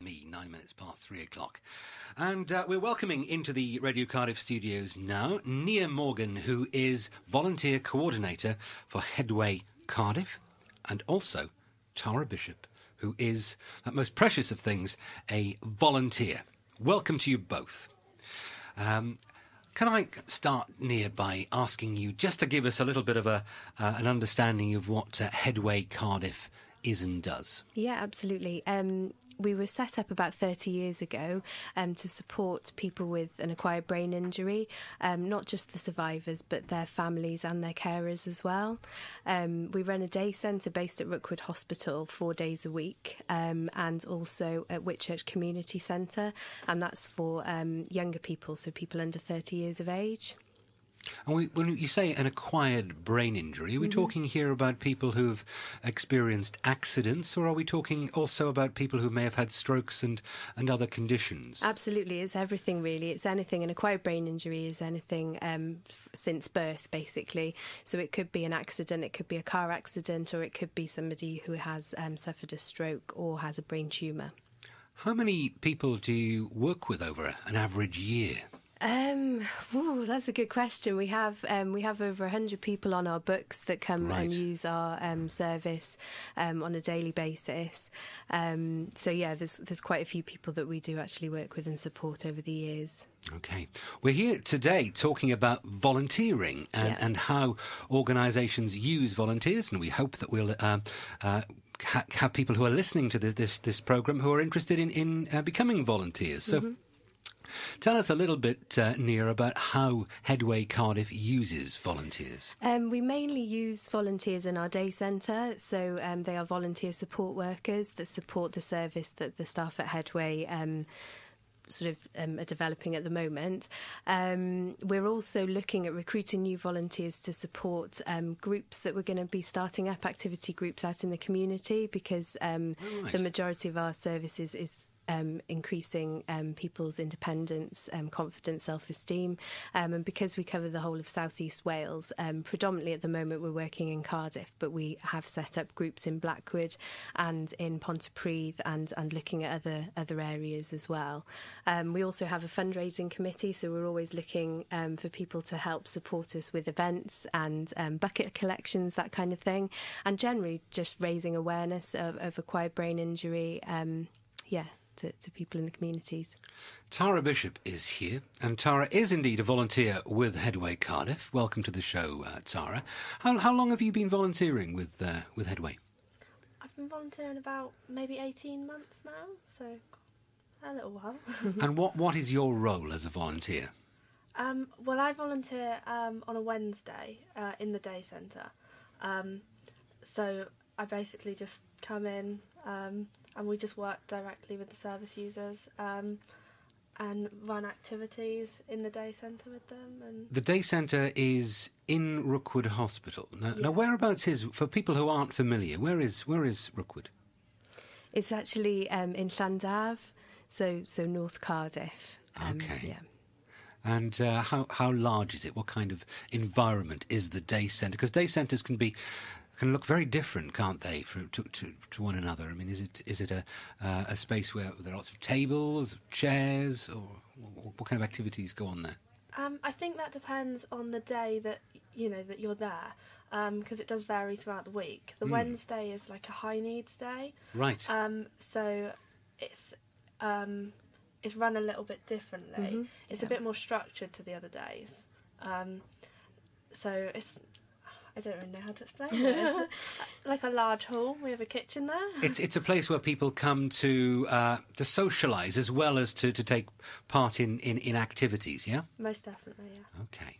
me, 9 minutes past 3 o'clock. And we're welcoming into the Radio Cardiff studios now Nia Morgan, who is volunteer coordinator for Headway Cardiff, and also Tara Bishop, who is, that most precious of things, a volunteer. Welcome to you both. Can I start, Nia, by asking you just to give us a little bit of an understanding of what Headway Cardiff is and does? Yeah, absolutely. We were set up about 30 years ago to support people with an acquired brain injury, not just the survivors, but their families and their carers as well. We run a day centre based at Rookwood Hospital 4 days a week, and also at Whitchurch Community Centre, and that's for younger people, so people under 30 years of age. And when you say an acquired brain injury, are we talking here about people who have experienced accidents, or are we talking also about people who may have had strokes and other conditions? Absolutely, it's everything really. It's anything. An acquired brain injury is anything since birth, basically. So it could be an accident, it could be a car accident, or it could be somebody who has suffered a stroke or has a brain tumour. How many people do you work with over an average year? That's a good question. We have over 100 people on our books that come and use our service on a daily basis. So yeah, there's quite a few people that we do actually work with and support over the years. Okay. We're here today talking about volunteering and how organisations use volunteers, and we hope that we'll have people who are listening to this programme who are interested in becoming volunteers. So tell us a little bit, Nia, about how Headway Cardiff uses volunteers. We mainly use volunteers in our day centre, so they are volunteer support workers that support the service that the staff at Headway are developing at the moment. We're also looking at recruiting new volunteers to support groups that we're going to be starting up, activity groups out in the community, because the majority of our services is increasing people's independence, confidence, self-esteem, and because we cover the whole of South East Wales, predominantly at the moment we're working in Cardiff, but we have set up groups in Blackwood and in Pontypridd and looking at other areas as well. We also have a fundraising committee, so we're always looking for people to help support us with events and bucket collections, that kind of thing, and generally just raising awareness of acquired brain injury, to people in the communities. Tara Bishop is here, and Tara is indeed a volunteer with Headway Cardiff. Welcome to the show, Tara. How long have you been volunteering with Headway? I've been volunteering about maybe 18 months now, so a little while. And what is your role as a volunteer? Well, I volunteer on a Wednesday in the day centre. So I basically just come in and we just work directly with the service users and run activities in the day centre with them. And the day centre is in Rookwood Hospital. Now whereabouts is, for people who aren't familiar, where is Rookwood? It's actually in Llandaf, so North Cardiff. Okay. Yeah. And how large is it? What kind of environment is the day centre? Because day centres can look very different, can't they, to one another? I mean, is it a space where there are lots of tables, chairs, or what kind of activities go on there? I think that depends on the day that you're there, because it does vary throughout the week. The Wednesday is like a high needs day, right? So it's run a little bit differently. It's a bit more structured to the other days. So I don't really know how to explain it. It's like a large hall. We have a kitchen there. It's a place where people come to socialise as well as to take part in activities. Yeah. Most definitely. Yeah. Okay.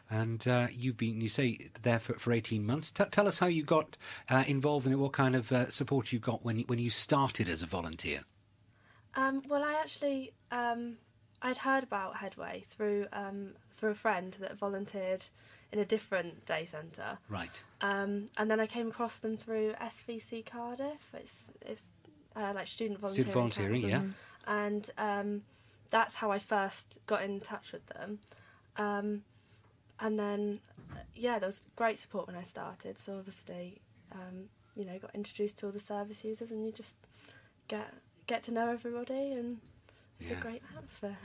And you say there for 18 months. Tell us how you got involved in it. What kind of support you got when you started as a volunteer? Well, I actually I'd heard about Headway through a friend that volunteered in a different day centre. Right. And then I came across them through SVC Cardiff. It's like student volunteering. Student volunteering, yeah. And that's how I first got in touch with them. And then, there was great support when I started. So obviously, got introduced to all the service users, and you just get get to know everybody, and it's a great atmosphere.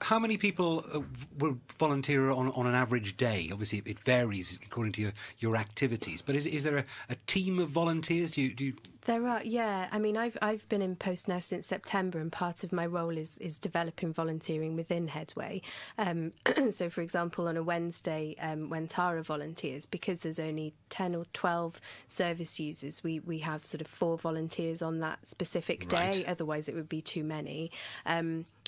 How many people will volunteer on an average day? Obviously, it varies according to your activities. But is there a team of volunteers? Do you? There are, yeah. I mean, I've been in post now since September, and part of my role is developing volunteering within Headway. So, for example, on a Wednesday, when Tara volunteers, because there's only 10 or 12 service users, we have sort of 4 volunteers on that specific day. Right. Otherwise, it would be too many.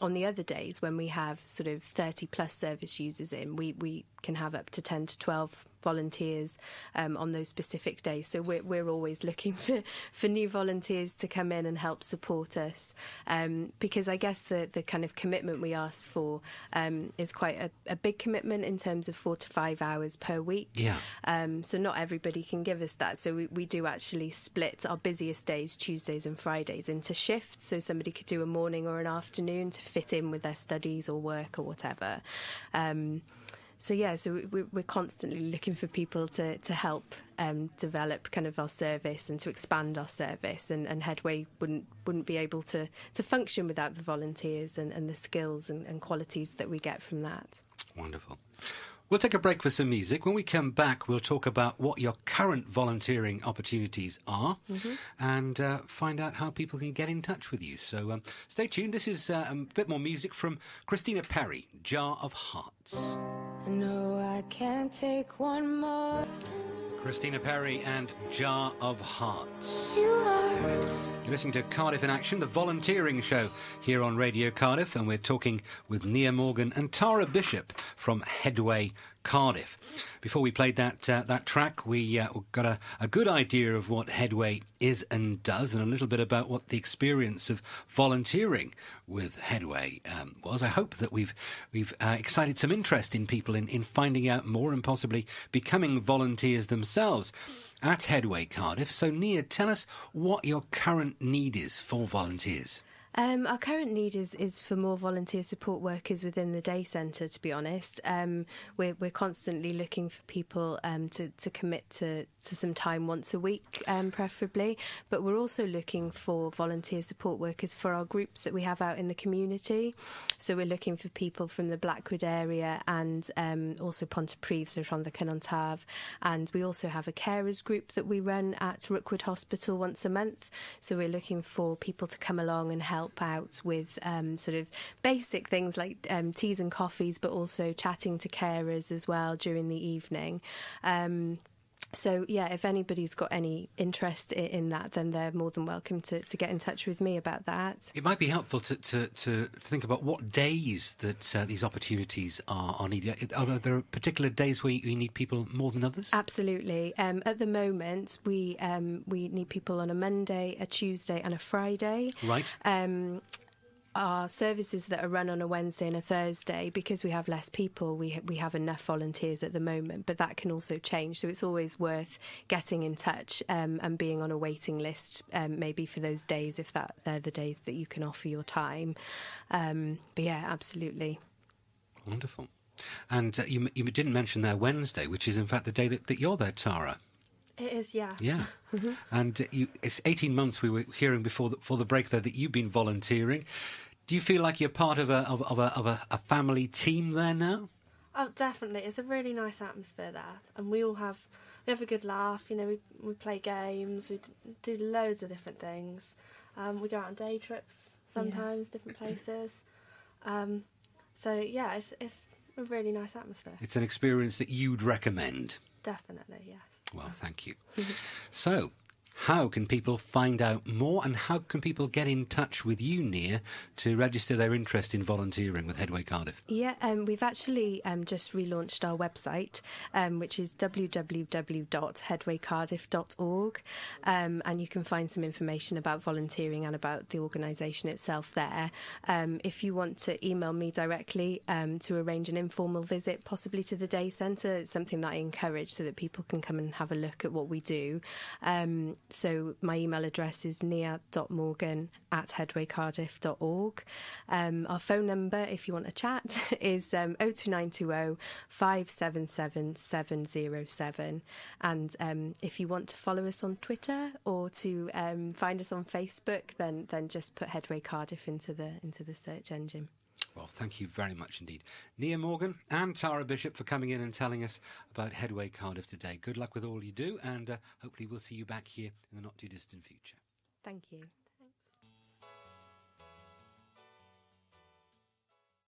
On the other days, when we have sort of 30 plus service users in, we can have up to 10 to 12 volunteers on those specific days. So we're always looking for new volunteers to come in and help support us, because I guess the kind of commitment we ask for is quite a big commitment in terms of 4 to 5 hours per week. Yeah. So not everybody can give us that. So we do actually split our busiest days, Tuesdays and Fridays, into shifts. So somebody could do a morning or an afternoon to fit in with their studies or work or whatever. So we're constantly looking for people to help develop kind of our service and to expand our service, and Headway wouldn't be able to function without the volunteers and the skills and qualities that we get from that. Wonderful. We'll take a break for some music. When we come back, we'll talk about what your current volunteering opportunities are, and find out how people can get in touch with you. So stay tuned. This is a bit more music from Christina Perri, Jar of Hearts. No, I can't take one more. Christina Perri and Jar of Hearts. You are. You're listening to Cardiff in Action, the volunteering show here on Radio Cardiff, and we're talking with Nia Morgan and Tara Bishop from Headway Cardiff. Before we played that track, we got a good idea of what Headway is and does, and a little bit about what the experience of volunteering with Headway was. I hope that we've excited some interest in people in finding out more and possibly becoming volunteers themselves at Headway Cardiff. So, Nia, tell us what your current need is for volunteers. Our current need is for more volunteer support workers within the day centre, to be honest. We're constantly looking for people to commit to some time once a week, preferably. But we're also looking for volunteer support workers for our groups that we have out in the community. So we're looking for people from the Blackwood area and also Pontypridd, so from the Cynon-Taf. And we also have a carers group that we run at Rookwood Hospital once a month. So we're looking for people to come along and help out with sort of basic things like teas and coffees, but also chatting to carers as well during the evening. So, yeah, if anybody's got any interest in that, then they're more than welcome to get in touch with me about that. It might be helpful to think about what days that these opportunities are needed. Are there particular days where you need people more than others? Absolutely. At the moment, we need people on a Monday, a Tuesday and a Friday. Right. Our services that are run on a Wednesday and a Thursday, because we have less people, we have enough volunteers at the moment, but that can also change. So it's always worth getting in touch and being on a waiting list, maybe for those days, if they're the days that you can offer your time. But yeah, absolutely. Wonderful. And you didn't mention there Wednesday, which is in fact the day that you're there, Tara. It is, yeah. Yeah. And it's 18 months, we were hearing before the break there, that you've been volunteering. Do you feel like you're part of a family team there now? Oh, definitely. It's a really nice atmosphere there, and we have a good laugh. You know, we play games, we do loads of different things. We go out on day trips sometimes, different places. So yeah, it's a really nice atmosphere. It's an experience that you'd recommend. Definitely, yes. Well, thank you. So, how can people find out more, and how can people get in touch with you, Nia, to register their interest in volunteering with Headway Cardiff? Yeah, we've actually just relaunched our website, which is www.headwaycardiff.org, and you can find some information about volunteering and about the organisation itself there. If you want to email me directly to arrange an informal visit, possibly to the day centre, it's something that I encourage so that people can come and have a look at what we do. So my email address is nia.morgan@headwaycardiff.org. Our phone number, if you want to chat, is 02920 577 707. And if you want to follow us on Twitter or to find us on Facebook, then just put Headway Cardiff into the search engine. Well, thank you very much indeed. Nia Morgan and Tara Bishop for coming in and telling us about Headway Cardiff today. Good luck with all you do, and hopefully we'll see you back here in the not too distant future. Thank you.